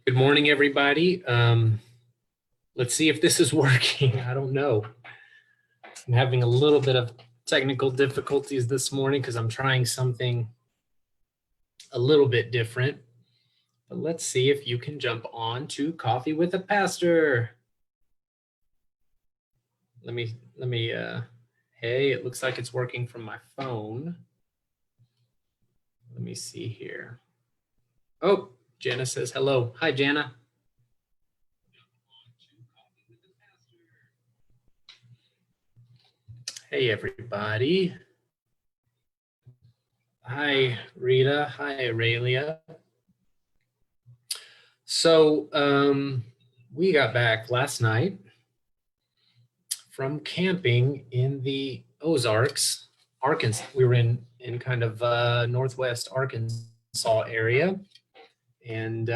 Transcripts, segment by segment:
Good morning, everybody. Let's see if this is working. I don't know. I'm having a little bit of technical difficulties this morning because I'm trying something a little bit different. But let's see if you can jump on to Coffee with a Pastor. Hey, it looks like it's working from my phone. Let me see here. Oh, Jana says hello. Hi, Jana. Hey, everybody. Hi, Rita. Hi, Aurelia. So we got back last night from camping in the Ozarks, Arkansas. We were in kind of northwest Arkansas area, and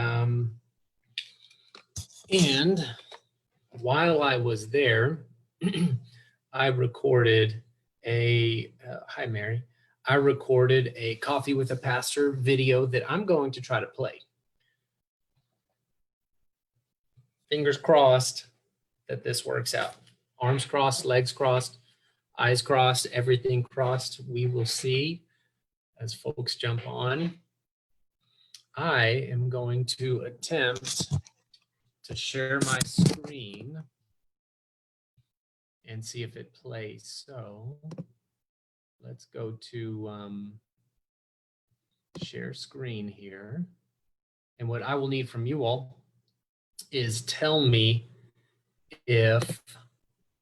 while I was there, I recorded hi Mary. I recorded a Coffee with a Pastor video that I'm going to try to play. Fingers crossed that this works out. Arms crossed, legs crossed, eyes crossed, everything crossed. We will see as folks jump on. I am going to attempt to share my screen and see if it plays. So let's go to share screen here. And what I will need from you all is tell me if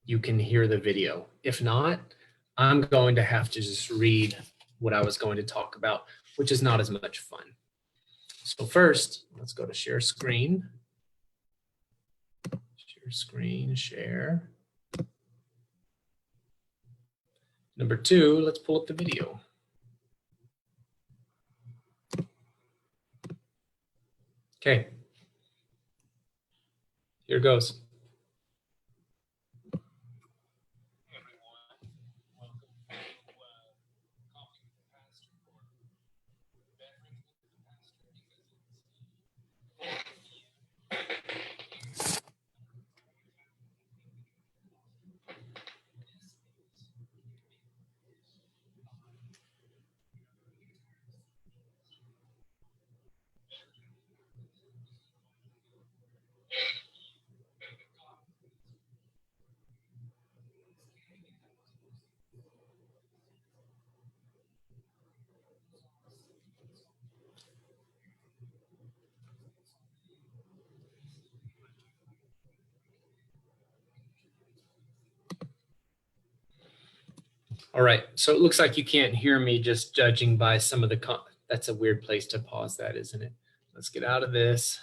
you can hear the video. If not, I'm going to have to just read what I was going to talk about, which is not as much fun. So first, let's go to share screen. Share screen, share. Number two, let's pull up the video. Okay, here goes. All right, so it looks like you can't hear me just judging by some of the that's a weird place to pause that, isn't it? Let's get out of this.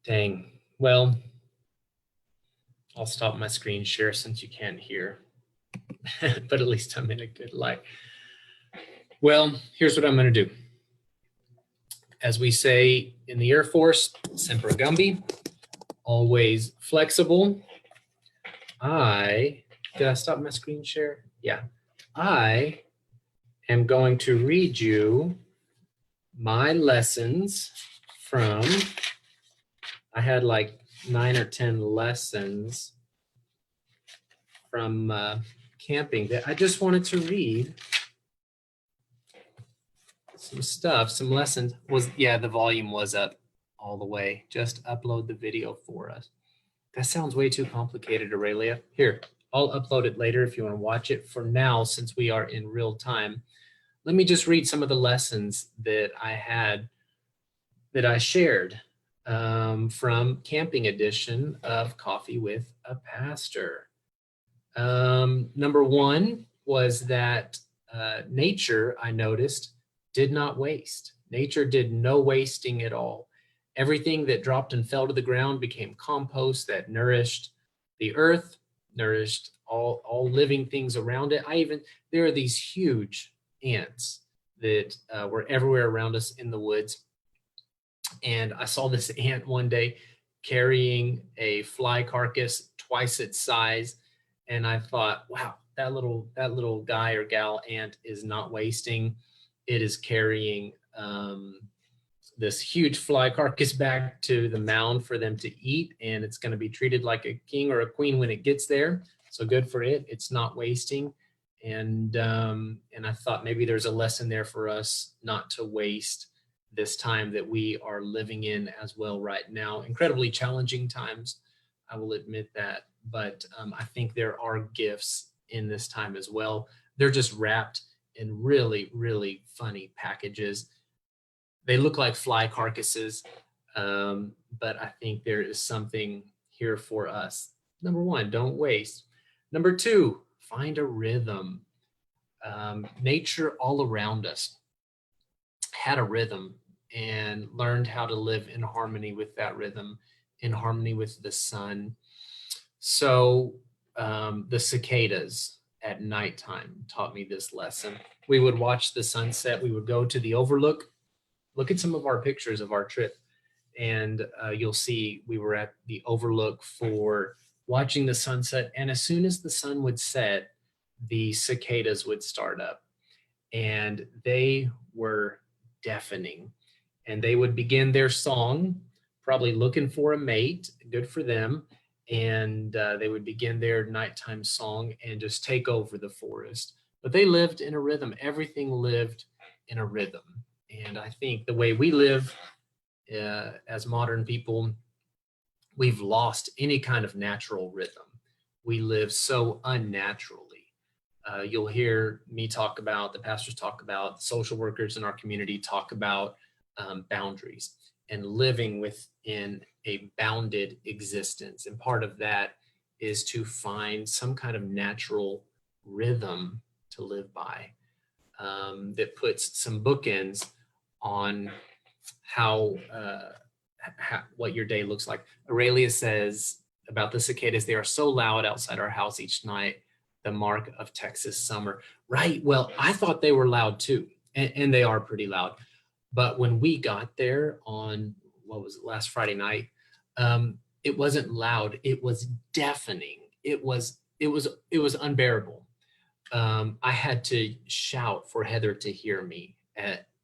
Dang, well, I'll stop my screen share since you can't hear, but at least I'm in a good light. Well, here's what I'm gonna do. As we say in the Air Force, Semper Gumby, always flexible. Did I stop my screen share? Yeah. I am going to read you my lessons from, I had like 9 or 10 lessons from camping that I just wanted to read some stuff, some lessons. The volume was up all the way. Just upload the video for us. That sounds way too complicated, Aurelia. Here, I'll upload it later if you want to watch it. For now, since we are in real time, let me just read some of the lessons that I had, that I shared from Camping Edition of Coffee with a Pastor. Number one was that nature, I noticed, did not waste. Nature did no wasting at all. Everything that dropped and fell to the ground became compost that nourished the earth, nourished all living things around it. There are these huge ants that were everywhere around us in the woods. And I saw this ant one day carrying a fly carcass twice its size. And I thought, wow, that little guy or gal ant is not wasting. It is carrying this huge fly carcass back to the mound for them to eat, and it's going to be treated like a king or a queen when it gets there. So good for it. It's not wasting. And I thought maybe there's a lesson there for us not to waste this time that we are living in as well right now. Incredibly challenging times, I will admit that, but I think there are gifts in this time as well. They're just wrapped in really, really funny packages. They look like fly carcasses, but I think there is something here for us. Number one, don't waste. Number two, find a rhythm. Nature all around us had a rhythm and learned how to live in harmony with that rhythm, in harmony with the sun. So the cicadas at nighttime taught me this lesson. We would watch the sunset. We would go to the overlook. Look at some of our pictures of our trip, and you'll see we were at the overlook for watching the sunset. And as soon as the sun would set, the cicadas would start up, and they were deafening. And they would begin their song, probably looking for a mate. Good for them. And they would begin their nighttime song and just take over the forest. But they lived in a rhythm. Everything lived in a rhythm. And I think the way we live as modern people, we've lost any kind of natural rhythm. We live so unnaturally. You'll hear me talk about, the pastors talk about, social workers in our community talk about boundaries and living within a bounded existence. And part of that is to find some kind of natural rhythm to live by that puts some bookends on how what your day looks like. Aurelia says about the cicadas, they are so loud outside our house each night, the mark of Texas summer. Right. Well, I thought they were loud too, and they are pretty loud. But when we got there on, what was it, last Friday night, it wasn't loud. It was deafening. It was unbearable. I had to shout for Heather to hear me,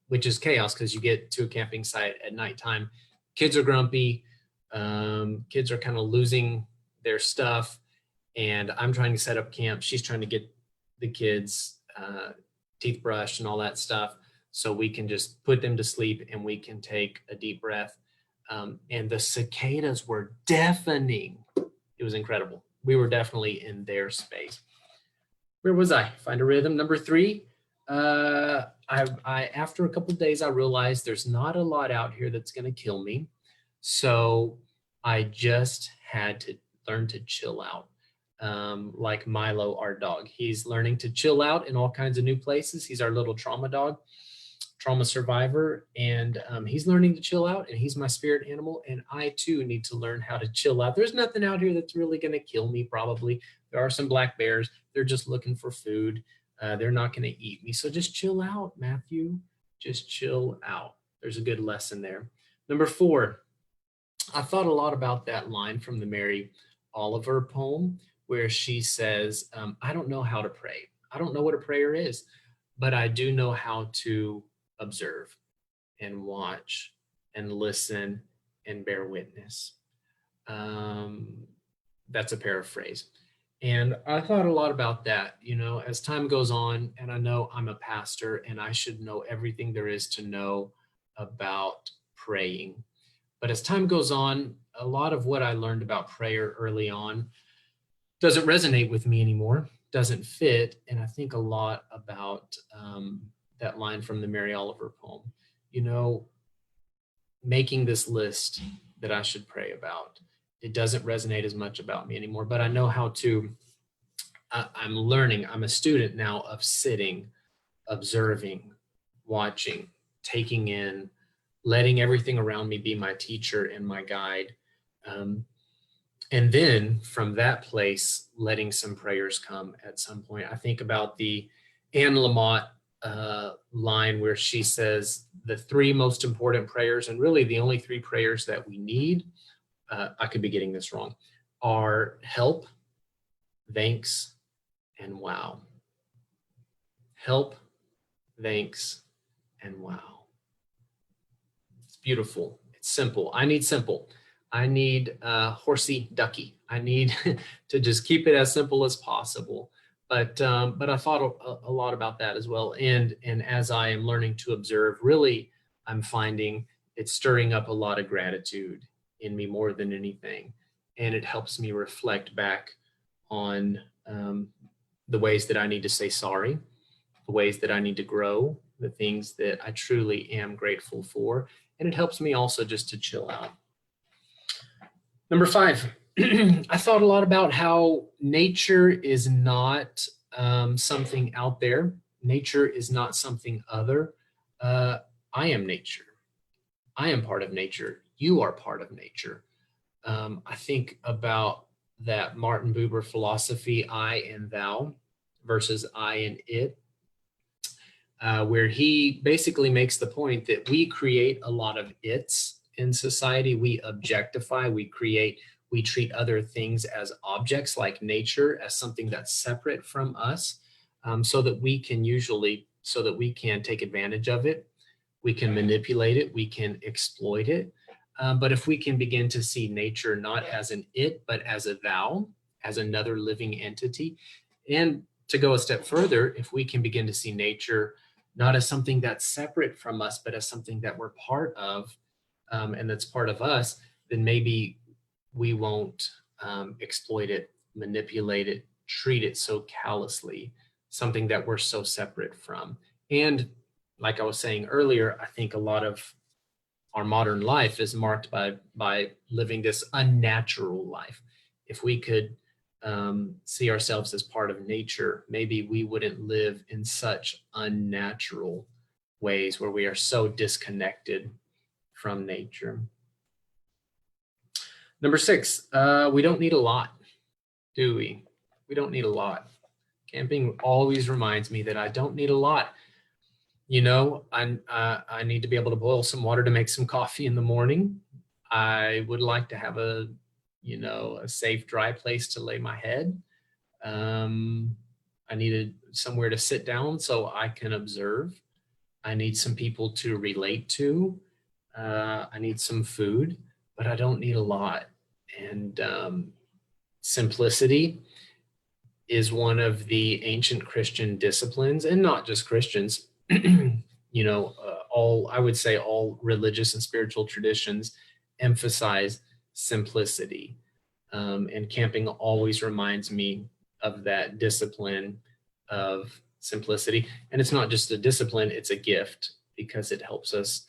which is chaos because you get to a camping site at nighttime. Kids are grumpy. Kids are kind of losing their stuff. And I'm trying to set up camp. She's trying to get the kids teeth brushed and all that stuff so we can just put them to sleep and we can take a deep breath. And the cicadas were deafening. It was incredible. We were definitely in their space. Where was I? Find a rhythm. Number three, I after a couple of days, I realized there's not a lot out here that's going to kill me. So I just had to learn to chill out. Like Milo, our dog. He's learning to chill out in all kinds of new places. He's our little trauma dog, trauma survivor, and he's learning to chill out, and he's my spirit animal, and I too need to learn how to chill out. There's nothing out here that's really going to kill me, probably. There are some black bears. They're just looking for food. They're not going to eat me. So just chill out, Matthew. Just chill out. There's a good lesson there. Number four, I thought a lot about that line from the Mary Oliver poem where she says, I don't know how to pray. I don't know what a prayer is, but I do know how to observe and watch and listen and bear witness. That's a paraphrase. And I thought a lot about that, as time goes on, and I know I'm a pastor and I should know everything there is to know about praying. But as time goes on, a lot of what I learned about prayer early on doesn't resonate with me anymore, doesn't fit. And I think a lot about that line from the Mary Oliver poem, making this list that I should pray about. It doesn't resonate as much about me anymore, but I know how to, I'm learning, I'm a student now of sitting, observing, watching, taking in, letting everything around me be my teacher and my guide. And then from that place, letting some prayers come at some point. I think about the Anne Lamott line where she says the three most important prayers, and really the only three prayers that we need, I could be getting this wrong, are help, thanks, and wow. Help, thanks, and wow. beautiful. It's simple. I need simple. I need horsey ducky. I need to just keep it as simple as possible. But I thought a lot about that as well. And as I am learning to observe, really, I'm finding it's stirring up a lot of gratitude in me more than anything. And it helps me reflect back on the ways that I need to say sorry, the ways that I need to grow, the things that I truly am grateful for. And it helps me also just to chill out. Number 5, I thought a lot about how nature is not something out there. Nature is not something other. I am nature. I am part of nature. You are part of nature. I think about that Martin Buber philosophy, I and thou versus I and it, where he basically makes the point that we create a lot of it's in society. We objectify, we treat other things as objects like nature as something that's separate from us, so that we can take advantage of it. We can manipulate it, we can exploit it. But if we can begin to see nature not as an it, but as a thou, as another living entity, and to go a step further, if we can begin to see nature not as something that's separate from us, but as something that we're part of, and that's part of us, then maybe we won't exploit it, manipulate it, treat it so callously, something that we're so separate from. And like I was saying earlier, I think a lot of our modern life is marked by living this unnatural life. If we could see ourselves as part of nature, maybe we wouldn't live in such unnatural ways where we are so disconnected from nature. Number 6, we don't need a lot, do we? We don't need a lot. Camping always reminds me that I don't need a lot. You know, I need to be able to boil some water to make some coffee in the morning. I would like to have a safe, dry place to lay my head. I needed somewhere to sit down so I can observe. I need some people to relate to. I need some food, but I don't need a lot. And simplicity is one of the ancient Christian disciplines, and not just Christians. I would say all religious and spiritual traditions emphasize simplicity. And camping always reminds me of that discipline of simplicity. And it's not just a discipline, it's a gift, because it helps us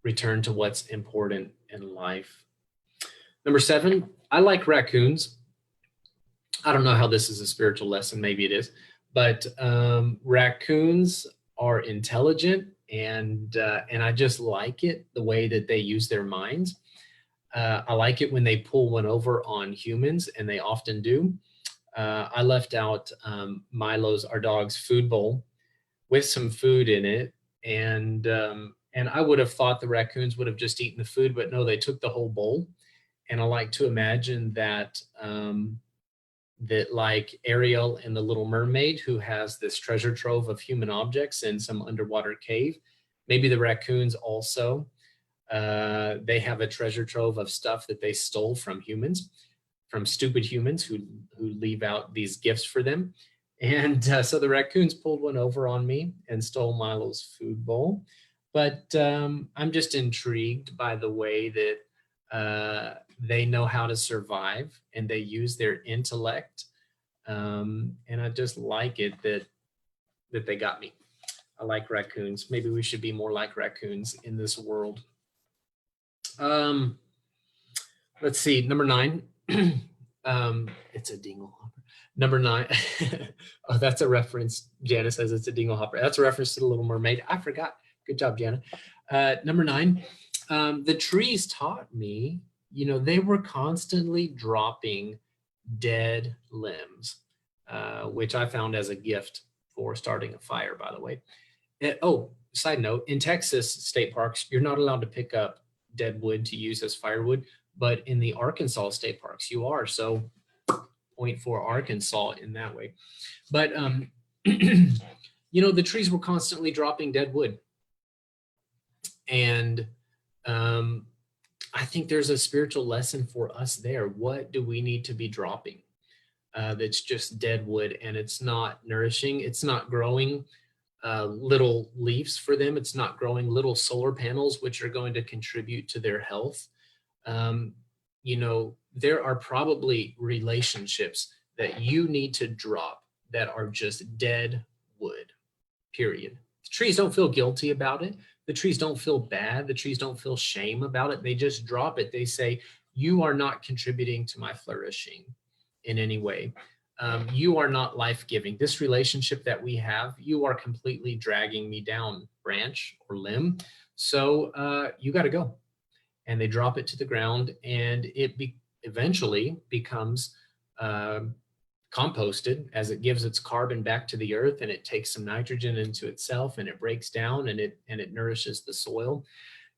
return to what's important in life. Number 7, I like raccoons. I don't know how this is a spiritual lesson, maybe it is, but raccoons are intelligent, and I just like it, the way that they use their minds. I like it when they pull one over on humans, and they often do. I left out Milo's, our dog's, food bowl with some food in it, and I would have thought the raccoons would have just eaten the food, but no, they took the whole bowl. And I like to imagine that that like Ariel in The Little Mermaid, who has this treasure trove of human objects in some underwater cave, maybe the raccoons also, they have a treasure trove of stuff that they stole from humans, from stupid humans who leave out these gifts for them. And so the raccoons pulled one over on me and stole Milo's food bowl. But I'm just intrigued by the way that they know how to survive, and they use their intellect. And I just like it that they got me. I like raccoons. Maybe we should be more like raccoons in this world. Let's see, number 9. It's a dinglehopper. Number 9. Oh, that's a reference. Jana says it's a dinglehopper. That's a reference to The Little Mermaid. I forgot. Good job, Jana. Number 9. The trees taught me, they were constantly dropping dead limbs, which I found as a gift for starting a fire, by the way. Side note, in Texas state parks, you're not allowed to pick up dead wood to use as firewood, but in the Arkansas state parks, you are. So point for Arkansas in that way. But, the trees were constantly dropping dead wood. And I think there's a spiritual lesson for us there. What do we need to be dropping that's just dead wood and it's not nourishing? It's not growing little leaves for them. It's not growing little solar panels, which are going to contribute to their health. Um, there are probably relationships that you need to drop that are just dead wood, period. The trees don't feel guilty about it. The trees don't feel bad. The trees don't feel shame about it. They just drop it. They say, you are not contributing to my flourishing in any way. You are not life-giving. This relationship that we have, you are completely dragging me down, branch or limb. So you got to go. And they drop it to the ground, and it eventually becomes composted as it gives its carbon back to the earth, and it takes some nitrogen into itself, and it breaks down, and it nourishes the soil.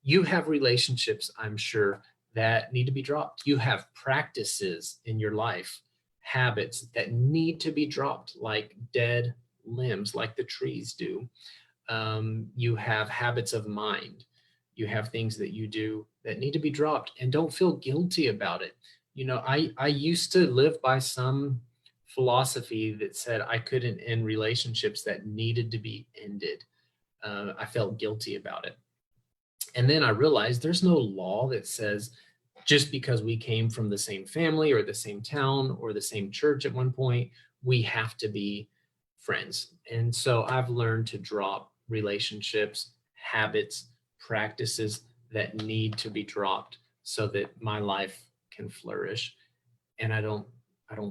You have relationships, I'm sure, that need to be dropped. You have practices in your life, habits that need to be dropped, like dead limbs, like the trees do. You have habits of mind. You have things that you do that need to be dropped, and don't feel guilty about it. I used to live by some philosophy that said I couldn't end relationships that needed to be ended. I felt guilty about it. And then I realized there's no law that says just because we came from the same family or the same town or the same church at one point, we have to be friends. And so I've learned to drop relationships, habits, practices that need to be dropped so that my life can flourish. And I don't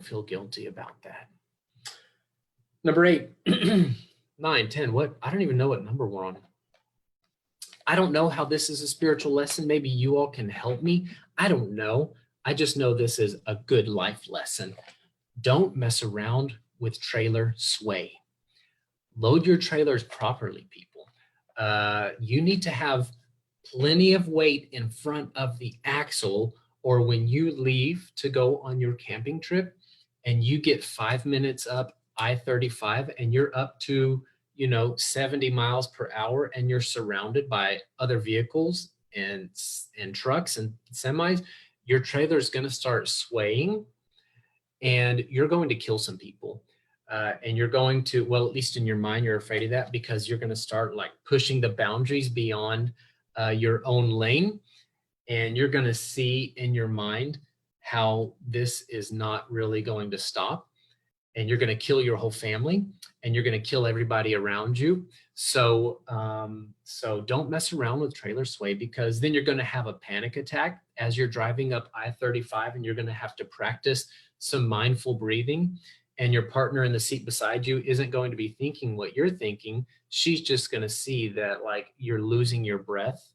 feel guilty about that. Number 8, 9, 10. What? I don't even know what number we're on. I don't know how this is a spiritual lesson. Maybe you all can help me. I don't know. I just know this is a good life lesson. Don't mess around with trailer sway. Load your trailers properly, people. You need to have plenty of weight in front of the axle, or when you leave to go on your camping trip and you get 5 minutes up I-35 and you're up to 70 miles per hour and you're surrounded by other vehicles and trucks and semis, your trailer is going to start swaying and you're going to kill some people. And you're going to, well, at least in your mind, you're afraid of that because you're going to start like pushing the boundaries beyond your own lane. And you're going to see in your mind how this is not really going to stop. And you're going to kill your whole family and you're going to kill everybody around you. So don't mess around with trailer sway, because then you're going to have a panic attack as you're driving up I-35, and you're going to have to practice some mindful breathing. And your partner in the seat beside you isn't going to be thinking what you're thinking. She's just going to see that like you're losing your breath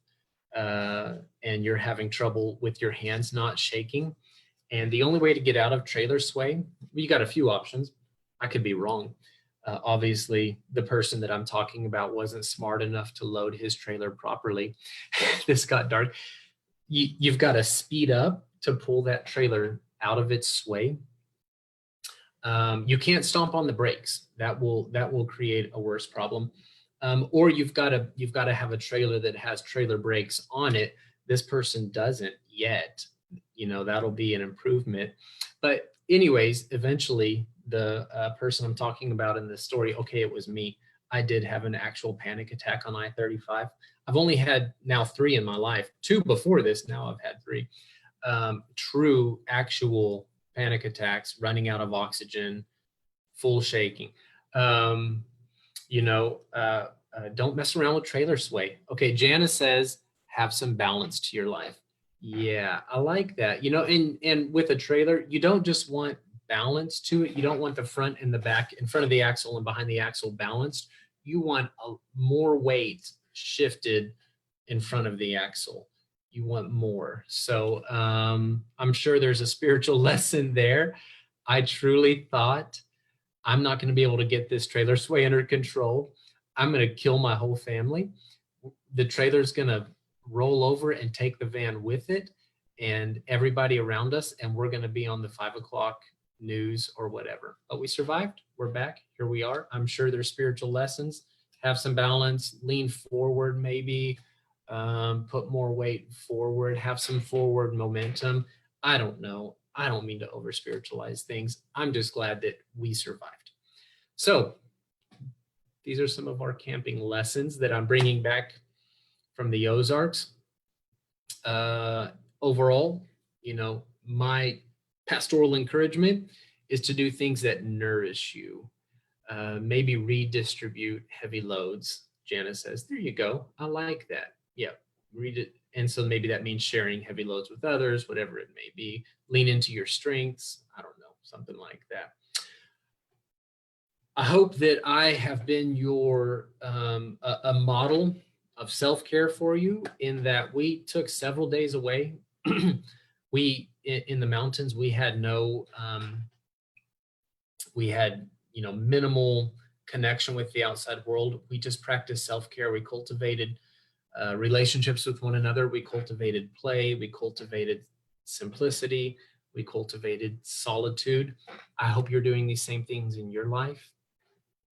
and you're having trouble with your hands not shaking. And the only way to get out of trailer sway, you got a few options. I could be wrong. Obviously, the person that I'm talking about wasn't smart enough to load his trailer properly. This got dark. You've got to speed up to pull that trailer out of its sway. You can't stomp on the brakes. That will create a worse problem. Or you've got to have a trailer that has trailer brakes on it. This person doesn't yet. That'll be an improvement. But anyways, eventually the person I'm talking about in this story, okay, it was me. I did have an actual panic attack on I-35. I've only had now 3 in my life, 2 before this. Now I've had 3 true actual panic attacks, running out of oxygen, full shaking. Don't mess around with trailer sway. Okay, Janice says, have some balance to your life. Yeah, I like that. And with a trailer, you don't just want balance to it. You don't want the front and the back, in front of the axle and behind the axle balanced. You want more weight shifted in front of the axle. You want more. So I'm sure there's a spiritual lesson there. I truly thought, I'm not going to be able to get this trailer sway under control. I'm going to kill my whole family. The trailer's going to roll over and take the van with it and everybody around us, and we're going to be on the 5 o'clock news or whatever. But we survived. We're back. Here we are. I'm sure there's spiritual lessons. Have some balance, lean forward maybe, put more weight forward, have some forward momentum. I don't know. I don't mean to over spiritualize things. I'm just glad that we survived. So these are some of our camping lessons that I'm bringing back from the Ozarks. Overall, my pastoral encouragement is to do things that nourish you. Maybe redistribute heavy loads. Jana says, there you go. I like that. Yeah, read it. And so maybe that means sharing heavy loads with others, whatever it may be. Lean into your strengths. I don't know, something like that. I hope that I have been your a model of self-care for you, in that we took several days away. We in the mountains, we had minimal connection with the outside world. We just practiced self-care. We cultivated relationships with one another. We cultivated play. We cultivated simplicity. We cultivated solitude. I hope you're doing these same things in your life.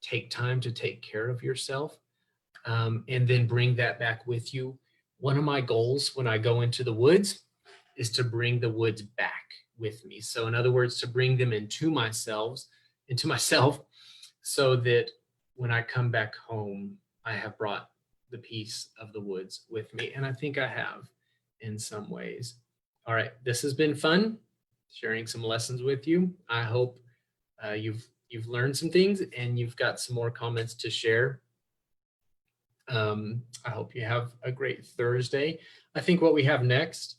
Take time to take care of yourself, and then bring that back with you. One of my goals when I go into the woods is to bring the woods back with me. So in other words, to bring them into myself, so that when I come back home, I have brought the peace of the woods with me. And I think I have in some ways. All right, this has been fun sharing some lessons with you. I hope you've learned some things and you've got some more comments to share. I hope you have a great Thursday. I think what we have next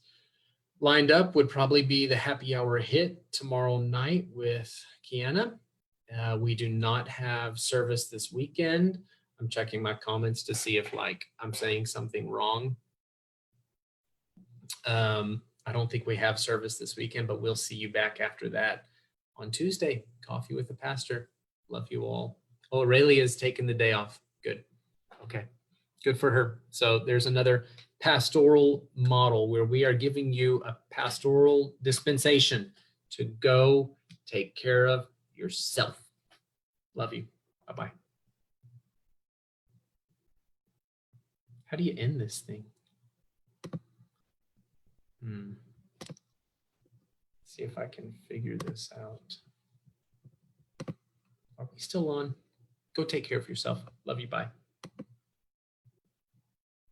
lined up would probably be the happy hour hit tomorrow night with Kiana. We do not have service this weekend. I'm checking my comments to see if I'm saying something wrong. I don't think we have service this weekend, but we'll see you back after that on Tuesday. Coffee with the Pastor. Love you all. Oh, Aurelia is taking the day off. Good. Okay. Good for her. So there's another pastoral model where we are giving you a pastoral dispensation to go take care of yourself. Love you. Bye-bye. How do you end this thing? See if I can figure this out. Are we still on? Go take care of yourself. Love you. Bye.